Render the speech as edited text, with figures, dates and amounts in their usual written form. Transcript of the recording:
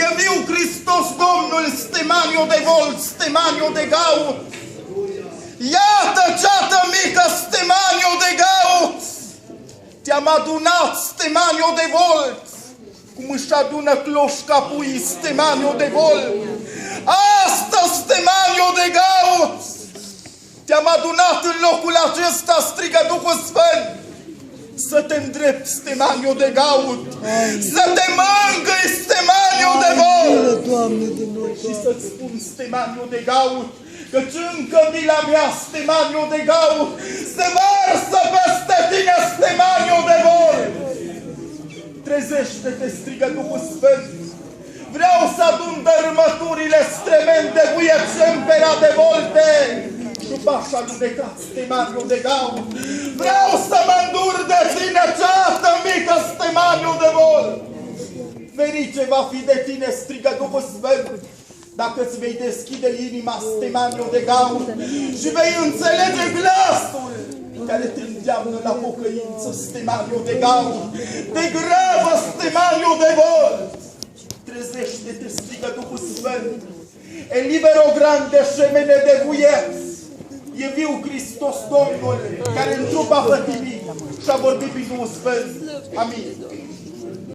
E viu Hristos Domnul, Stemaniu de Volt, Stemaniu de Gaut. Iată ceată mică, Stemaniu de Gaut. Te-am adunat, Stemaniu de Volt, cum își adună cloșca puii, Stemaniu de Volt. Astăzi, Stemaniu de Gaut, te-am adunat în locul acesta, strigă Duhul Sfânt, să te îndrepti, Stemaniu de Gaut, să te mângâi, Stemaniu de Volt, și să-ți spun, Stemaniu de Gaut, căci încă mila mea, Stemaniu de Gaut, se varsă peste tine, Stemaniu de Volt. Trezește-te, strigă Duhul Sfânt. Vreau să adun dărâmăturile stremende, buie cempera de volte. După așa judecat, Stemaniu de Gaut, vreau să mă îndur de tine, ceată mică, Stemaniu de Volt. Ferice va fi de tine, strigă Duhul Sfânt, dacă îți vei deschide inima, Stemaniu de Gaut, și vei înțelege glasul care te îndeamnă la pocăință, Stemaniu de Gaut. Te grabă, Stemaniu de Volt. Trezește-te, strigă Duhul Sfânt. E libero grande semene de buieți. E viu Hristos Domnul, care în trup a pătimit și a vorbit prin Duhul Sfânt. Amin.